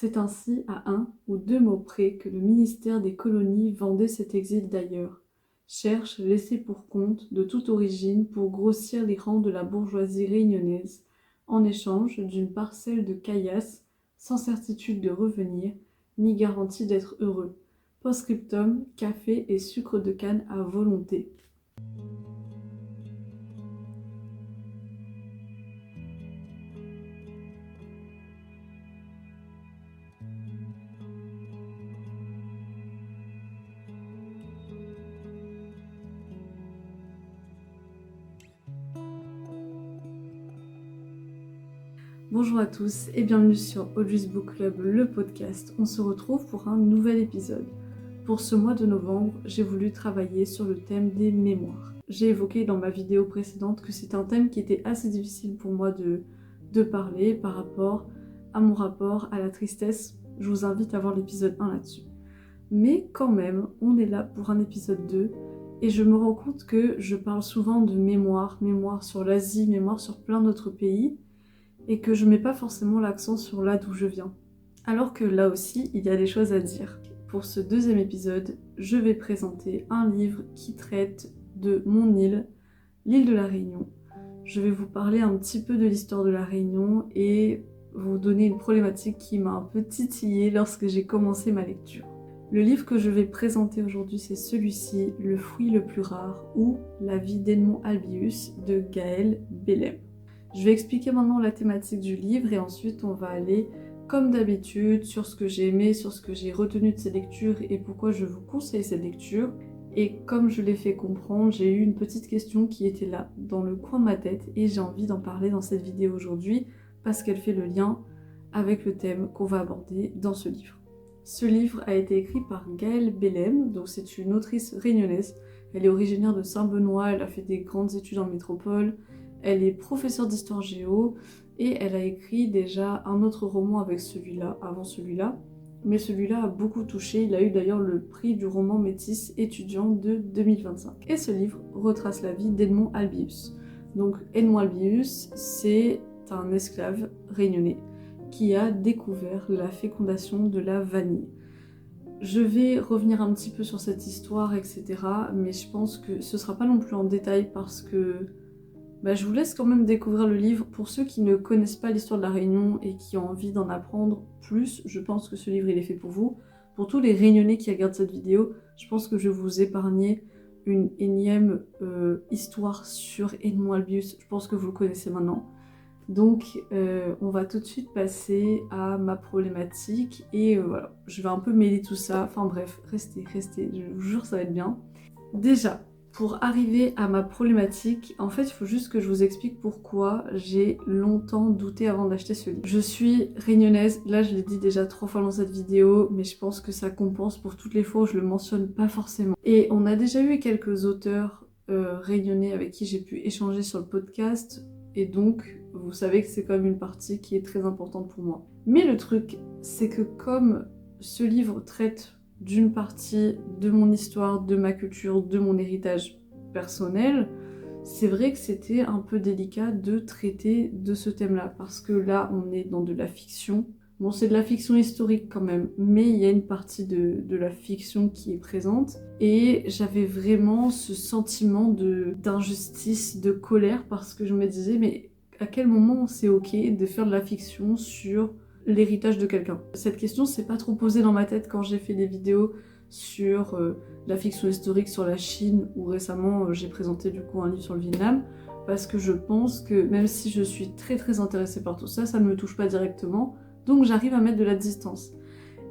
C'est ainsi à un ou deux mots près que le ministère des colonies vendait cet exil d'ailleurs, cherche laissé pour compte de toute origine pour grossir les rangs de la bourgeoisie réunionnaise, en échange d'une parcelle de caillasse, sans certitude de revenir, ni garantie d'être heureux. Post-scriptum, café et sucre de canne à volonté. Bonjour à tous et bienvenue sur Audrey's Book Club, le podcast. On se retrouve pour un nouvel épisode. Pour ce mois de novembre, j'ai voulu travailler sur le thème des mémoires. J'ai évoqué dans ma vidéo précédente que c'est un thème qui était assez difficile pour moi de parler par rapport à mon rapport à la tristesse. Je vous invite à voir l'épisode 1 là-dessus. Mais quand même, on est là pour un épisode 2 et je me rends compte que je parle souvent de mémoire sur l'Asie, mémoire sur plein d'autres pays, et que je mets pas forcément l'accent sur là d'où je viens. Alors que là aussi, il y a des choses à dire. Pour ce deuxième épisode, je vais présenter un livre qui traite de mon île, l'île de la Réunion. Je vais vous parler un petit peu de l'histoire de la Réunion et vous donner une problématique qui m'a un peu titillée lorsque j'ai commencé ma lecture. Le livre que je vais présenter aujourd'hui, c'est celui-ci, Le fruit le plus rare ou La vie d'Edmond Albius de Gaël Bellem. Je vais expliquer maintenant la thématique du livre et ensuite on va aller, comme d'habitude, sur ce que j'ai aimé, sur ce que j'ai retenu de ces lectures et pourquoi je vous conseille cette lecture. Et comme je l'ai fait comprendre, j'ai eu une petite question qui était là, dans le coin de ma tête, et j'ai envie d'en parler dans cette vidéo aujourd'hui parce qu'elle fait le lien avec le thème qu'on va aborder dans ce livre. Ce livre a été écrit par Gaël Bellem, donc c'est une autrice réunionnaise. Elle est originaire de Saint-Benoît, elle a fait des grandes études en métropole. Elle est professeure d'histoire géo et elle a écrit déjà un autre roman avec celui-là, avant celui-là. Mais celui-là a beaucoup touché, il a eu d'ailleurs le prix du roman métis étudiant de 2025. Et ce livre retrace la vie d'Edmond Albius. Donc Edmond Albius, c'est un esclave réunionnais qui a découvert la fécondation de la vanille. Je vais revenir un petit peu sur cette histoire, etc. Mais je pense que ce sera pas non plus en détail parce que je vous laisse quand même découvrir le livre. Pour ceux qui ne connaissent pas l'histoire de la Réunion et qui ont envie d'en apprendre plus, je pense que ce livre il est fait pour vous. Pour tous les Réunionnais qui regardent cette vidéo, je pense que je vais vous épargner une énième histoire sur Edmond Albius. Je pense que vous le connaissez maintenant. Donc on va tout de suite passer à ma problématique et voilà, je vais un peu mêler tout ça. Enfin bref, restez, je vous jure ça va être bien. Déjà, pour arriver à ma problématique, en fait, il faut juste que je vous explique pourquoi j'ai longtemps douté avant d'acheter ce livre. Je suis réunionnaise, là je l'ai dit déjà 3 fois dans cette vidéo, mais je pense que ça compense pour toutes les fois où je le mentionne pas forcément. Et on a déjà eu quelques auteurs réunionnais avec qui j'ai pu échanger sur le podcast, et donc vous savez que c'est quand même une partie qui est très importante pour moi. Mais le truc, c'est que comme ce livre traite d'une partie de mon histoire, de ma culture, de mon héritage personnel, c'est vrai que c'était un peu délicat de traiter de ce thème-là, parce que là, on est dans de la fiction. Bon, c'est de la fiction historique quand même, mais il y a une partie de la fiction qui est présente, et j'avais vraiment ce sentiment d'injustice, de colère, parce que je me disais, mais à quel moment c'est ok de faire de la fiction sur l'héritage de quelqu'un? Cette question s'est pas trop posée dans ma tête quand j'ai fait des vidéos sur la fiction historique sur la Chine, ou récemment j'ai présenté du coup un livre sur le Vietnam, parce que je pense que même si je suis très très intéressée par tout ça, ça ne me touche pas directement, donc j'arrive à mettre de la distance.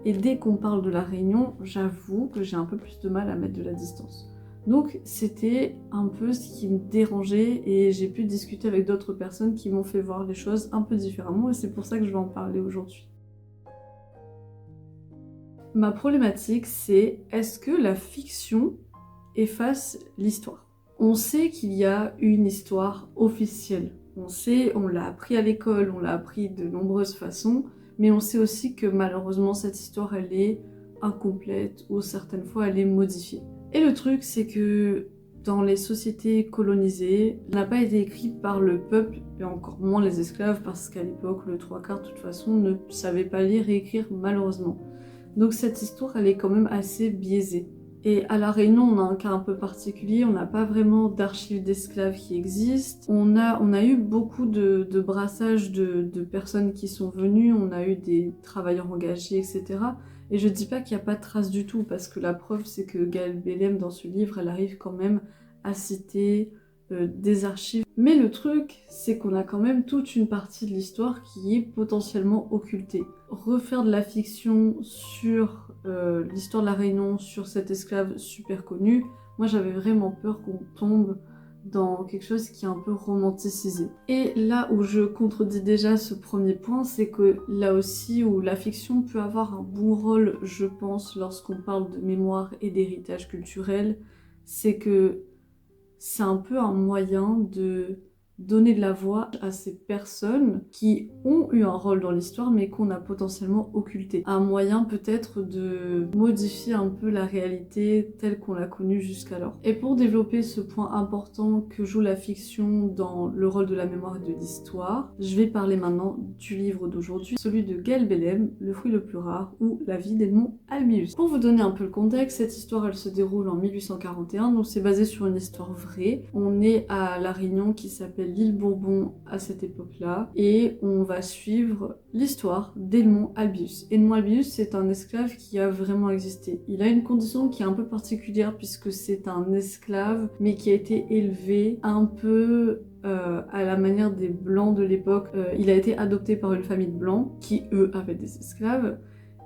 Et dès qu'on parle de la Réunion, j'avoue que j'ai un peu plus de mal à mettre de la distance. Donc c'était un peu ce qui me dérangeait et j'ai pu discuter avec d'autres personnes qui m'ont fait voir les choses un peu différemment et c'est pour ça que je vais en parler aujourd'hui. Ma problématique, c'est est-ce que la fiction efface l'histoire? On sait qu'il y a une histoire officielle. On sait, on l'a appris à l'école, on l'a appris de nombreuses façons, mais on sait aussi que malheureusement cette histoire elle est incomplète ou certaines fois elle est modifiée. Et le truc c'est que dans les sociétés colonisées n'a pas été écrit par le peuple, et encore moins les esclaves, parce qu'à l'époque, le trois quarts, de toute façon, ne savait pas lire et écrire, malheureusement. Donc cette histoire, elle est quand même assez biaisée. Et à La Réunion, on a un cas un peu particulier, on n'a pas vraiment d'archives d'esclaves qui existent. On a eu beaucoup de brassages de personnes qui sont venues, on a eu des travailleurs engagés, etc. Et je dis pas qu'il n'y a pas de traces du tout, parce que la preuve, c'est que Gaëlle Bellem, dans ce livre, elle arrive quand même à citer des archives. Mais le truc, c'est qu'on a quand même toute une partie de l'histoire qui est potentiellement occultée. Refaire de la fiction sur l'histoire de la Réunion, sur cet esclave super connu, moi j'avais vraiment peur qu'on tombe dans quelque chose qui est un peu romanticisé. Et là où je contredis déjà ce premier point, c'est que là aussi où la fiction peut avoir un bon rôle, je pense, lorsqu'on parle de mémoire et d'héritage culturel, c'est que c'est un peu un moyen de donner de la voix à ces personnes qui ont eu un rôle dans l'histoire mais qu'on a potentiellement occulté. Un moyen peut-être de modifier un peu la réalité telle qu'on l'a connue jusqu'alors. Et pour développer ce point important que joue la fiction dans le rôle de la mémoire et de l'histoire, je vais parler maintenant du livre d'aujourd'hui, celui de Gaëlle Bellem, Le fruit le plus rare ou La vie d'Edmond Albius. Pour vous donner un peu le contexte, cette histoire elle se déroule en 1841, donc c'est basé sur une histoire vraie. On est à La Réunion qui s'appelle l'île Bourbon à cette époque-là, et on va suivre l'histoire d'Edmond Albius. Edmond Albius, c'est un esclave qui a vraiment existé. Il a une condition qui est un peu particulière puisque c'est un esclave, mais qui a été élevé un peu à la manière des Blancs de l'époque. Il a été adopté par une famille de Blancs qui, eux, avaient des esclaves.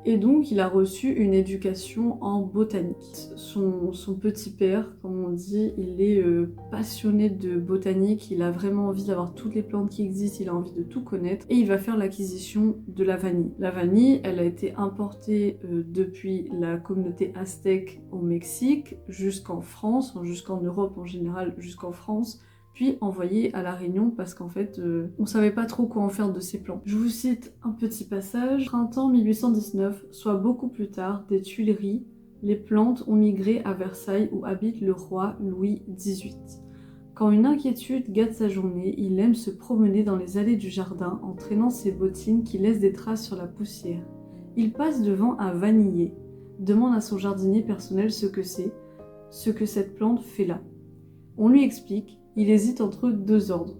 Et donc, il a reçu une éducation en botanique. Son petit père, comme on dit, il est passionné de botanique, il a vraiment envie d'avoir toutes les plantes qui existent, il a envie de tout connaître, et il va faire l'acquisition de la vanille. La vanille, elle a été importée depuis la communauté aztèque au Mexique, jusqu'en France, jusqu'en Europe en général, jusqu'en France, puis envoyé à La Réunion parce qu'en fait, on savait pas trop quoi en faire de ces plantes. Je vous cite un petit passage. Printemps 1819, soit beaucoup plus tard, des Tuileries, les plantes ont migré à Versailles où habite le roi Louis XVIII. Quand une inquiétude gâte sa journée, il aime se promener dans les allées du jardin en traînant ses bottines qui laissent des traces sur la poussière. Il passe devant un vanillier, demande à son jardinier personnel ce que c'est, ce que cette plante fait là. On lui explique. Il hésite entre deux ordres.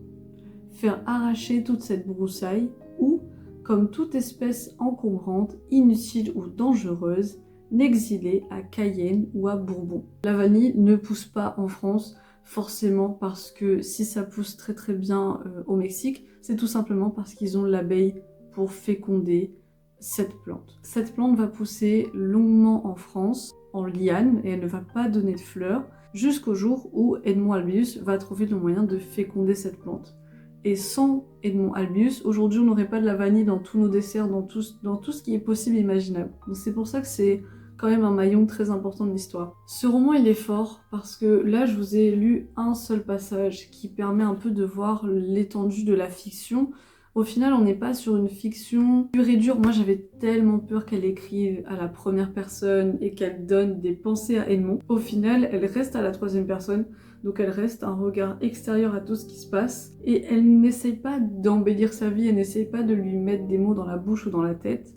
Faire arracher toute cette broussaille ou, comme toute espèce encombrante, inutile ou dangereuse, l'exiler à Cayenne ou à Bourbon. La vanille ne pousse pas en France, forcément parce que si ça pousse très très bien au Mexique, c'est tout simplement parce qu'ils ont l'abeille pour féconder cette plante. Cette plante va pousser longuement en France, en liane, et elle ne va pas donner de fleurs, jusqu'au jour où Edmond Albius va trouver le moyen de féconder cette plante. Et sans Edmond Albius, aujourd'hui on n'aurait pas de la vanille dans tous nos desserts, dans tout ce qui est possible et imaginable. Donc c'est pour ça que c'est quand même un maillon très important de l'histoire. Ce roman il est fort parce que là je vous ai lu un seul passage qui permet un peu de voir l'étendue de la fiction. Au final, on n'est pas sur une fiction pure et dure. Moi, j'avais tellement peur qu'elle écrive à la première personne et qu'elle donne des pensées à Edmond. Au final, elle reste à la troisième personne, donc elle reste un regard extérieur à tout ce qui se passe. Et elle n'essaye pas d'embellir sa vie, elle n'essaye pas de lui mettre des mots dans la bouche ou dans la tête.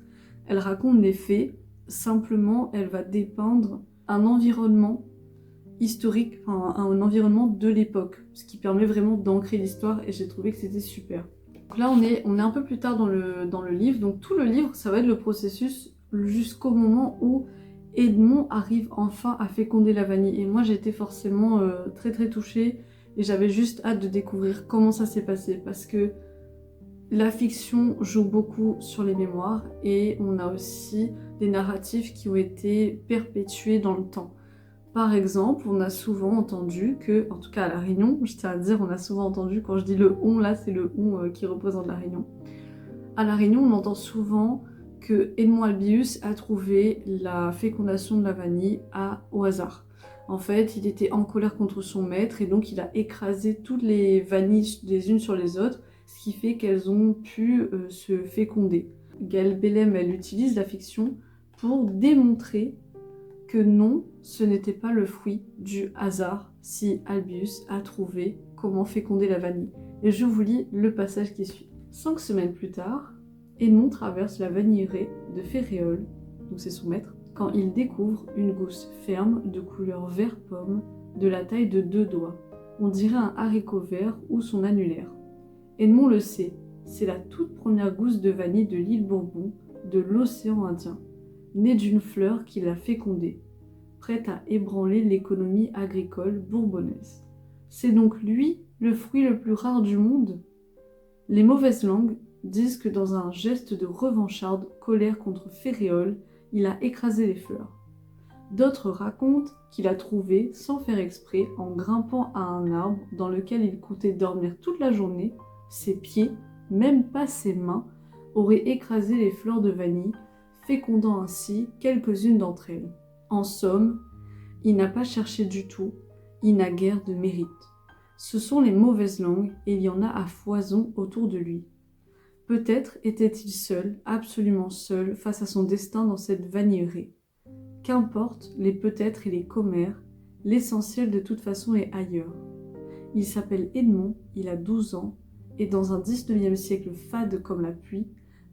Elle raconte les faits, simplement, elle va dépeindre un environnement historique, enfin un environnement de l'époque, ce qui permet vraiment d'ancrer l'histoire et j'ai trouvé que c'était super. Donc là, on est un peu plus tard dans le livre. Donc tout le livre, ça va être le processus jusqu'au moment où Edmond arrive enfin à féconder la vanille. Et moi, j'ai été forcément très très touchée et j'avais juste hâte de découvrir comment ça s'est passé parce que la fiction joue beaucoup sur les mémoires et on a aussi des narratifs qui ont été perpétués dans le temps. Par exemple, on a souvent entendu que, en tout cas à La Réunion, je tiens à dire, on a souvent entendu, quand je dis le on, là c'est le on qui représente La Réunion. À La Réunion, on entend souvent que Edmond Albius a trouvé la fécondation de la vanille au hasard. En fait, il était en colère contre son maître et donc il a écrasé toutes les vanilles les unes sur les autres, ce qui fait qu'elles ont pu se féconder. Gaëlle Bellem, elle utilise la fiction pour démontrer que non, ce n'était pas le fruit du hasard, si Albius a trouvé comment féconder la vanille. Et je vous lis le passage qui suit. 5 semaines plus tard, Edmond traverse la vanilleraie de Féréole, donc c'est son maître, quand il découvre une gousse ferme de couleur vert pomme de la taille de 2 doigts. On dirait un haricot vert ou son annulaire. Edmond le sait, c'est la toute première gousse de vanille de l'île Bourbon, de l'océan Indien, née d'une fleur qui l'a fécondée, prête à ébranler l'économie agricole bourbonnaise. C'est donc lui, le fruit le plus rare du monde? Les mauvaises langues disent que dans un geste de revancharde colère contre Féréole, il a écrasé les fleurs. D'autres racontent qu'il a trouvé, sans faire exprès, en grimpant à un arbre dans lequel il comptait dormir toute la journée, ses pieds, même pas ses mains, auraient écrasé les fleurs de vanille, fécondant ainsi quelques-unes d'entre elles. En somme, il n'a pas cherché du tout, il n'a guère de mérite. Ce sont les mauvaises langues et il y en a à foison autour de lui. Peut-être était-il seul, absolument seul, face à son destin dans cette vanillerie. Qu'importe les peut-être et les commères, l'essentiel de toute façon est ailleurs. Il s'appelle Edmond, il a 12 ans, et dans un 19e siècle fade comme la pluie,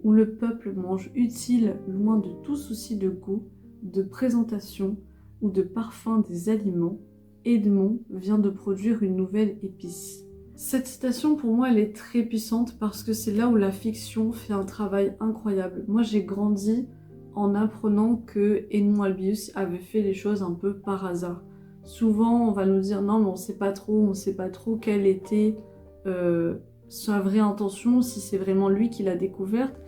où le peuple mange utile loin de tout souci de goût, de présentation ou de parfum des aliments, Edmond vient de produire une nouvelle épice. Cette citation, pour moi, elle est très puissante parce que c'est là où la fiction fait un travail incroyable. Moi, j'ai grandi en apprenant que Edmond Albius avait fait les choses un peu par hasard. Souvent, on va nous dire non, mais on sait pas trop quelle était sa vraie intention, si c'est vraiment lui qui l'a découverte.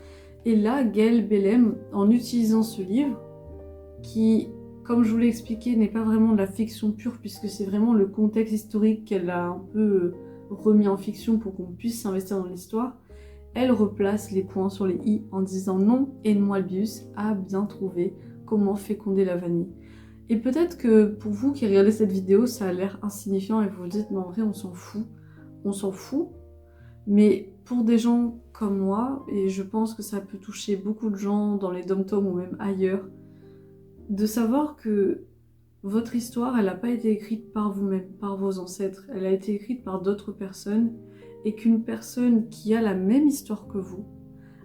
Et là, Gaëlle Bellem, en utilisant ce livre, qui, comme je vous l'ai expliqué, n'est pas vraiment de la fiction pure, puisque c'est vraiment le contexte historique qu'elle a un peu remis en fiction pour qu'on puisse s'investir dans l'histoire, elle replace les points sur les i en disant non, Edmond Albius a bien trouvé comment féconder la vanille. Et peut-être que pour vous qui regardez cette vidéo, ça a l'air insignifiant et vous vous dites mais en vrai on s'en fout, mais pour des gens comme moi, et je pense que ça peut toucher beaucoup de gens dans les dom-toms ou même ailleurs, de savoir que votre histoire, elle n'a pas été écrite par vous-même, par vos ancêtres, elle a été écrite par d'autres personnes, et qu'une personne qui a la même histoire que vous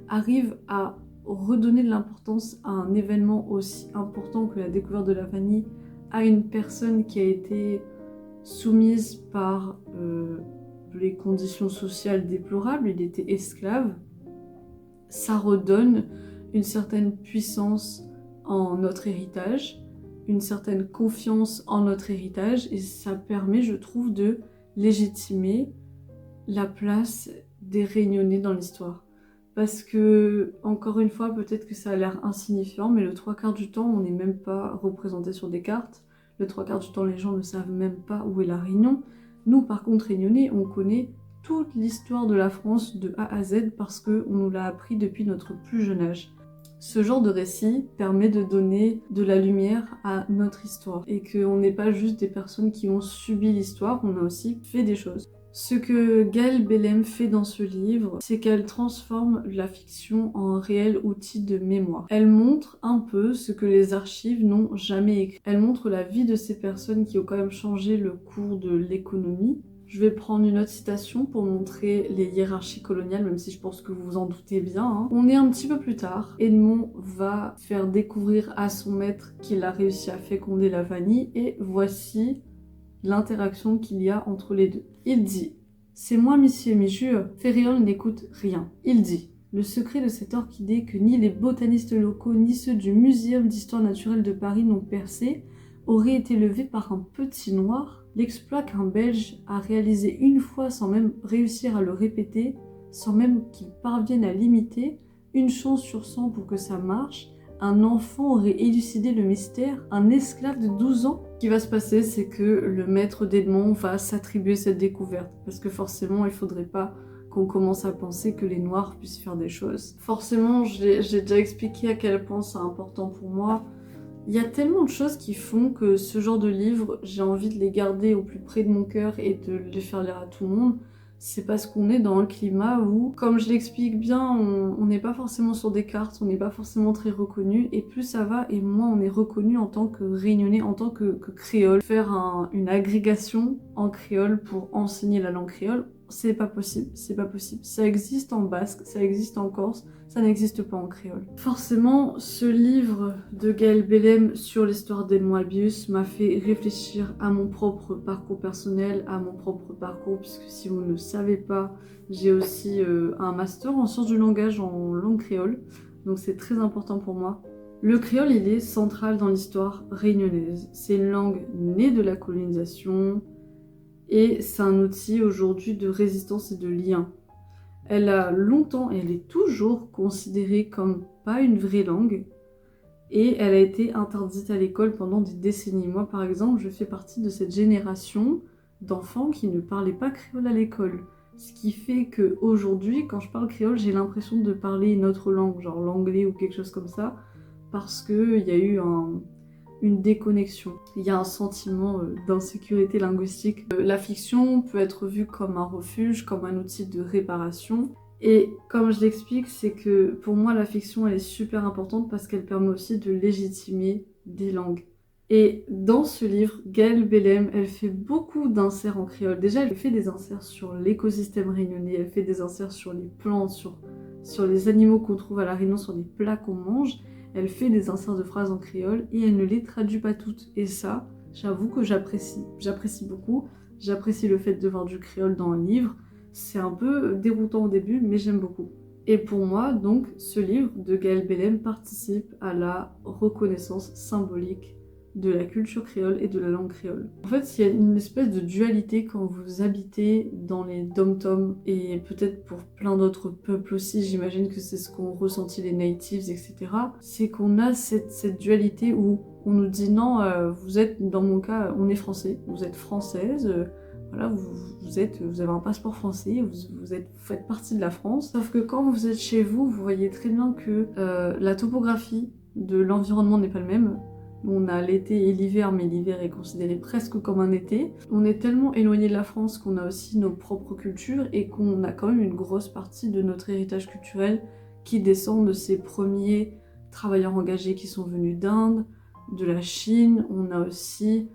arrive à redonner de l'importance à un événement aussi important que la découverte de la vanille, à une personne qui a été soumise par les conditions sociales déplorables, il était esclave, ça redonne une certaine puissance en notre héritage, une certaine confiance en notre héritage, et ça permet, je trouve, de légitimer la place des Réunionnais dans l'histoire. Parce que, encore une fois, peut-être que ça a l'air insignifiant, mais le 3/4 du temps, on n'est même pas représenté sur des cartes. Le 3/4 du temps, les gens ne savent même pas où est la Réunion. Nous, par contre, Réunionnais, on connaît toute l'histoire de la France de A à Z parce qu'on nous l'a appris depuis notre plus jeune âge. Ce genre de récit permet de donner de la lumière à notre histoire et qu'on n'est pas juste des personnes qui ont subi l'histoire, on a aussi fait des choses. Ce que Gaëlle Bellem fait dans ce livre, c'est qu'elle transforme la fiction en un réel outil de mémoire. Elle montre un peu ce que les archives n'ont jamais écrit. Elle montre la vie de ces personnes qui ont quand même changé le cours de l'économie. Je vais prendre une autre citation pour montrer les hiérarchies coloniales, même si je pense que vous vous en doutez bien. Hein. On est un petit peu plus tard. Edmond va faire découvrir à son maître qu'il a réussi à féconder la vanille, et voici l'interaction qu'il y a entre les deux. Il dit « C'est moi, monsieur, mais jure, Féréole n'écoute rien. » Il dit « Le secret de cette orchidée que ni les botanistes locaux ni ceux du Muséum d'histoire naturelle de Paris n'ont percé aurait été levé par un petit noir. L'exploit qu'un Belge a réalisé une fois sans même réussir à le répéter, sans même qu'il parvienne à l'imiter, une chance sur 100 pour que ça marche, un enfant aurait élucidé le mystère, un esclave de 12 ans. Ce qui va se passer, c'est que le maître d'Edmond va s'attribuer cette découverte, parce que forcément, il faudrait pas qu'on commence à penser que les Noirs puissent faire des choses. Forcément, j'ai déjà expliqué à quel point c'est important pour moi. Il y a tellement de choses qui font que ce genre de livres, j'ai envie de les garder au plus près de mon cœur et de les faire lire à tout le monde. c'est parce qu'on est dans un climat où, comme je l'explique bien, on n'est pas forcément sur des cartes, on n'est pas forcément très reconnu, et plus ça va, et moins on est reconnu en tant que réunionnais, en tant que créole. Faire une agrégation en créole pour enseigner la langue créole, c'est pas possible, c'est pas possible. Ça existe en basque, ça existe en corse, ça n'existe pas en créole. Forcément, ce livre de Gaël Bellem sur l'histoire d'Edmond Albius m'a fait réfléchir à mon propre parcours personnel, à mon propre parcours, puisque si vous ne le savez pas, j'ai aussi un master en sciences du langage en langue créole, donc c'est très important pour moi. Le créole, il est central dans l'histoire réunionnaise. C'est une langue née de la colonisation et c'est un outil aujourd'hui de résistance et de lien. Elle a longtemps, et elle est toujours considérée comme pas une vraie langue, et elle a été interdite à l'école pendant des décennies. Moi, par exemple, je fais partie de cette génération d'enfants qui ne parlaient pas créole à l'école. Ce qui fait qu'aujourd'hui, quand je parle créole, j'ai l'impression de parler une autre langue, genre l'anglais ou quelque chose comme ça, parce qu'il y a eu une déconnexion. Il y a un sentiment d'insécurité linguistique. La fiction peut être vue comme un refuge, comme un outil de réparation. Et comme je l'explique, c'est que pour moi la fiction elle est super importante parce qu'elle permet aussi de légitimer des langues. Et dans ce livre, Gaël Bellem, elle fait beaucoup d'inserts en créole. Déjà, elle fait des inserts sur l'écosystème réunionnais, elle fait des inserts sur les plantes, sur les animaux qu'on trouve à La Réunion, sur les plats qu'on mange. Elle fait des inserts de phrases en créole et elle ne les traduit pas toutes. Et ça, j'avoue que j'apprécie. J'apprécie beaucoup. J'apprécie le fait de voir du créole dans un livre. C'est un peu déroutant au début, mais j'aime beaucoup. Et pour moi, donc, ce livre de Gaël Bellem participe à la reconnaissance symbolique de la culture créole et de la langue créole. En fait, il y a une espèce de dualité quand vous habitez dans les dom-toms, et peut-être pour plein d'autres peuples aussi, j'imagine que c'est ce qu'ont ressenti les natives, etc. C'est qu'on a cette dualité où on nous dit non, vous êtes, dans mon cas, on est français, vous êtes française, voilà, vous avez un passeport français, vous faites partie de la France. Sauf que quand vous êtes chez vous, vous voyez très bien que la topographie de l'environnement n'est pas le même. On a l'été et l'hiver, mais l'hiver est considéré presque comme un été. On est tellement éloigné de la France qu'on a aussi nos propres cultures et qu'on a quand même une grosse partie de notre héritage culturel qui descend de ces premiers travailleurs engagés qui sont venus d'Inde, de la Chine. On a aussi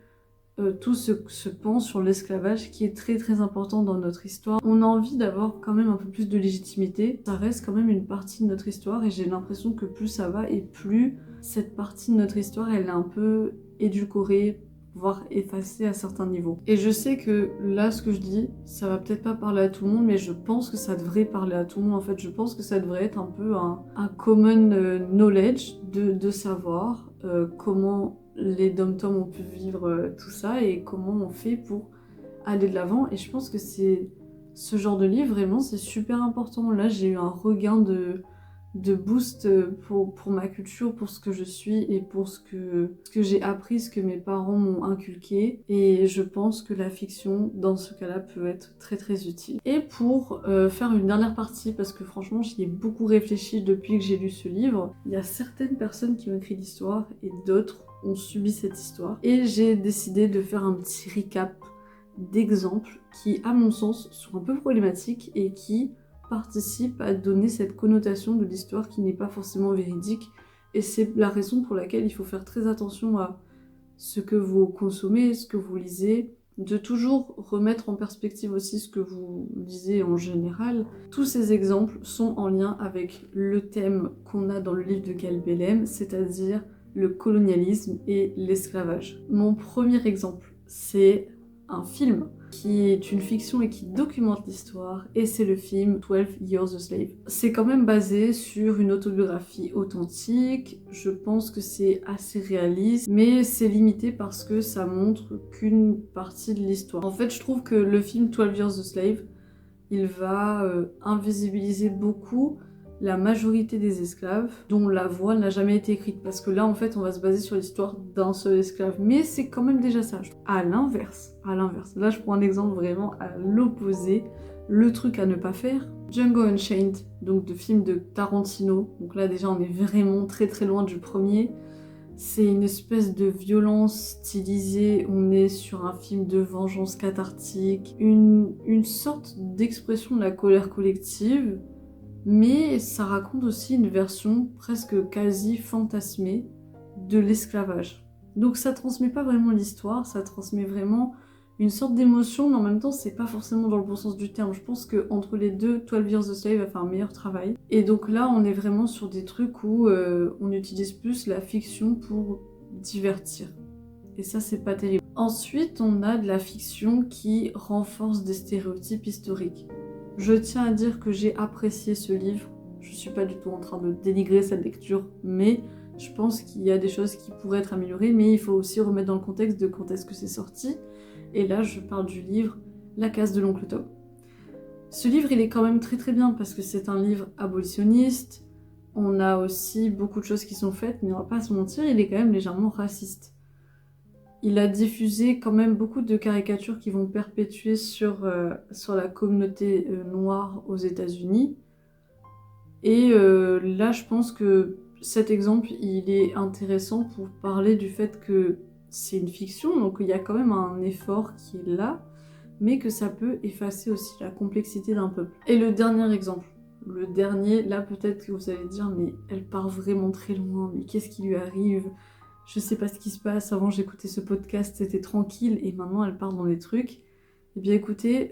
tout ce pan sur l'esclavage qui est très très important dans notre histoire. On a envie d'avoir quand même un peu plus de légitimité. Ça reste quand même une partie de notre histoire et j'ai l'impression que plus ça va et plus cette partie de notre histoire elle est un peu édulcorée, voire effacée à certains niveaux. Et je sais que là ce que je dis, ça va peut-être pas parler à tout le monde, mais je pense que ça devrait parler à tout le monde. En fait, je pense que ça devrait être un peu un common knowledge de savoir comment les dom-toms ont pu vivre tout ça et comment on fait pour aller de l'avant. Et je pense que c'est ce genre de livre, vraiment, c'est super important. Là, j'ai eu un regain de boost pour ma culture, pour ce que je suis et pour ce que j'ai appris, ce que mes parents m'ont inculqué. Et je pense que la fiction, dans ce cas-là, peut être très très utile. Et pour faire une dernière partie, parce que franchement, j'y ai beaucoup réfléchi depuis que j'ai lu ce livre, il y a certaines personnes qui ont écrit l'histoire et d'autres ont subi cette histoire. Et j'ai décidé de faire un petit recap d'exemples qui, à mon sens, sont un peu problématiques et qui participent à donner cette connotation de l'histoire qui n'est pas forcément véridique. Et c'est la raison pour laquelle il faut faire très attention à ce que vous consommez, ce que vous lisez, de toujours remettre en perspective aussi ce que vous lisez en général. Tous ces exemples sont en lien avec le thème qu'on a dans le livre de Gaël Bellem, c'est-à-dire le colonialisme et l'esclavage. Mon premier exemple, c'est un film qui est une fiction et qui documente l'histoire, et c'est le film 12 Years a Slave. C'est quand même basé sur une autobiographie authentique, je pense que c'est assez réaliste, mais c'est limité parce que ça montre qu'une partie de l'histoire. En fait, je trouve que le film 12 Years a Slave, il va invisibiliser beaucoup la majorité des esclaves dont la voix n'a jamais été écrite, parce que là en fait on va se baser sur l'histoire d'un seul esclave, mais c'est quand même déjà ça. À l'inverse, là je prends un exemple vraiment à l'opposé, le truc à ne pas faire, Django Unchained, donc de film de Tarantino, donc là déjà on est vraiment très très loin du premier. C'est une espèce de violence stylisée, on est sur un film de vengeance cathartique, une sorte d'expression de la colère collective, mais ça raconte aussi une version presque quasi fantasmée de l'esclavage. Donc ça transmet pas vraiment l'histoire, ça transmet vraiment une sorte d'émotion, mais en même temps c'est pas forcément dans le bon sens du terme. Je pense que entre les deux, 12 Years a Slave a fait un meilleur travail. Et donc là on est vraiment sur des trucs où on utilise plus la fiction pour divertir. Et ça c'est pas terrible. Ensuite on a de la fiction qui renforce des stéréotypes historiques. Je tiens à dire que j'ai apprécié ce livre. Je suis pas du tout en train de dénigrer cette lecture, mais je pense qu'il y a des choses qui pourraient être améliorées, mais il faut aussi remettre dans le contexte de quand est-ce que c'est sorti. Et là, je parle du livre La case de l'oncle Tom. Ce livre, il est quand même très très bien parce que c'est un livre abolitionniste. On a aussi beaucoup de choses qui sont faites, mais on va pas se mentir, il est quand même légèrement raciste. Il a diffusé quand même beaucoup de caricatures qui vont perpétuer sur la communauté noire aux États-Unis. Et là, je pense que cet exemple, il est intéressant pour parler du fait que c'est une fiction, donc il y a quand même un effort qui est là, mais que ça peut effacer aussi la complexité d'un peuple. Et le dernier exemple, le dernier, là peut-être que vous allez dire, mais elle part vraiment très loin, mais qu'est-ce qui lui arrive? Je sais pas ce qui se passe, avant j'écoutais ce podcast, c'était tranquille, et maintenant elle part dans des trucs. Eh bien écoutez,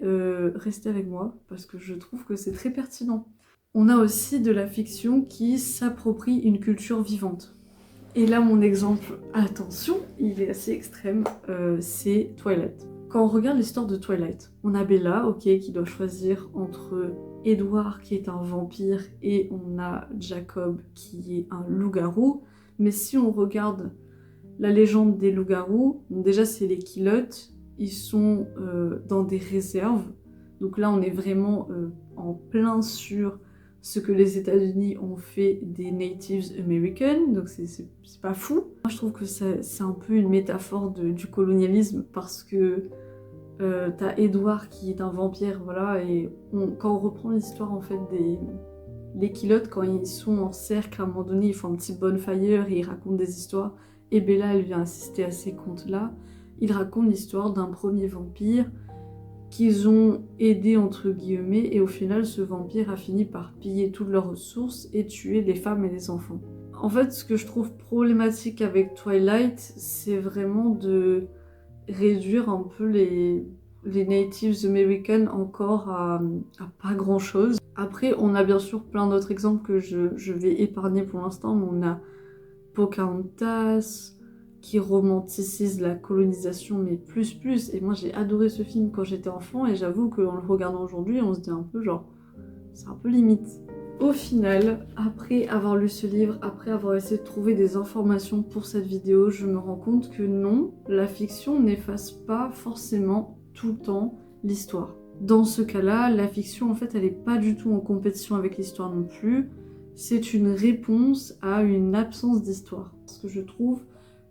restez avec moi, parce que je trouve que c'est très pertinent. On a aussi de la fiction qui s'approprie une culture vivante. Et là, mon exemple, attention, il est assez extrême, c'est Twilight. Quand on regarde l'histoire de Twilight, on a Bella, ok, qui doit choisir entre Edward, qui est un vampire, et on a Jacob, qui est un loup-garou. Mais si on regarde la légende des loups-garous, bon, déjà c'est les Kilotes, ils sont dans des réserves. Donc là, on est vraiment en plein sur ce que les États-Unis ont fait des Natives Americans, donc c'est pas fou. Moi je trouve que c'est un peu une métaphore du colonialisme parce que t'as Edward qui est un vampire, voilà, et quand on reprend l'histoire en fait des Kilotes, quand ils sont en cercle, à un moment donné ils font un petit bonfire et ils racontent des histoires, et Bella elle vient assister à ces contes-là. Ils racontent l'histoire d'un premier vampire qu'ils ont aidé entre guillemets, et au final ce vampire a fini par piller toutes leurs ressources et tuer les femmes et les enfants. En fait, ce que je trouve problématique avec Twilight, c'est vraiment de réduire un peu les Natives Americans encore à pas grand chose. Après, on a bien sûr plein d'autres exemples que je vais épargner pour l'instant, mais on a Pocahontas, qui romanticise la colonisation, mais plus. Et moi, j'ai adoré ce film quand j'étais enfant, et j'avoue qu'en le regardant aujourd'hui, on se dit un peu genre, c'est un peu limite. Au final, après avoir lu ce livre, après avoir essayé de trouver des informations pour cette vidéo, je me rends compte que non, la fiction n'efface pas forcément tout le temps l'histoire. Dans ce cas-là, la fiction, en fait, elle n'est pas du tout en compétition avec l'histoire non plus. C'est une réponse à une absence d'histoire. Parce que je trouve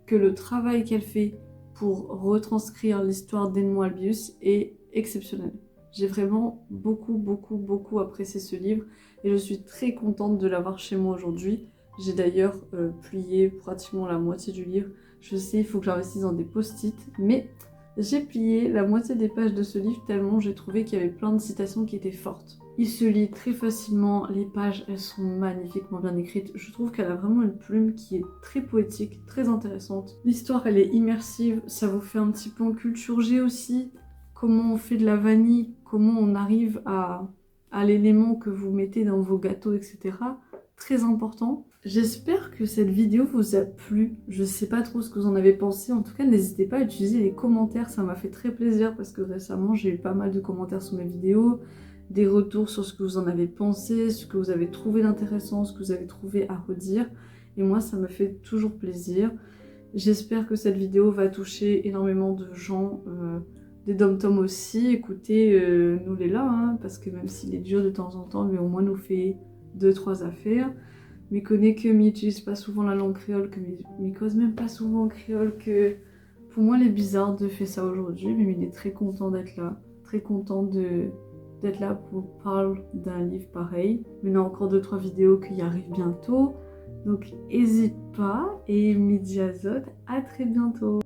que le travail qu'elle fait pour retranscrire l'histoire d'Edmond Albius est exceptionnel. J'ai vraiment beaucoup apprécié ce livre et je suis très contente de l'avoir chez moi aujourd'hui. J'ai d'ailleurs plié pratiquement la moitié du livre. Je sais, il faut que j'investisse dans des post-it, mais j'ai plié la moitié des pages de ce livre tellement j'ai trouvé qu'il y avait plein de citations qui étaient fortes. Il se lit très facilement, les pages elles sont magnifiquement bien écrites. Je trouve qu'elle a vraiment une plume qui est très poétique, très intéressante. L'histoire elle est immersive, ça vous fait un petit peu en culture G aussi. Comment on fait de la vanille, comment on arrive à l'élément que vous mettez dans vos gâteaux, etc. Très important. J'espère que cette vidéo vous a plu. Je sais pas trop ce que vous en avez pensé. En tout cas, n'hésitez pas à utiliser les commentaires. Ça m'a fait très plaisir parce que récemment, j'ai eu pas mal de commentaires sur mes vidéos, des retours sur ce que vous en avez pensé, ce que vous avez trouvé d'intéressant, ce que vous avez trouvé à redire. Et moi, ça me fait toujours plaisir. J'espère que cette vidéo va toucher énormément de gens, des dom-toms aussi. Écoutez, nous les là, hein, parce que même s'il est dur de temps en temps, mais au moins nous fait 2-3 affaires. Mais connais que m'utilise pas souvent la langue créole, que m'y cause même pas souvent en créole, que pour moi il est bizarre de faire ça aujourd'hui, mais il est très content d'être là, très content d'être là pour parler d'un livre pareil. Mais il y a encore 2-3 vidéos qui arrivent bientôt. Donc n'hésite pas et Midi Azote, à très bientôt.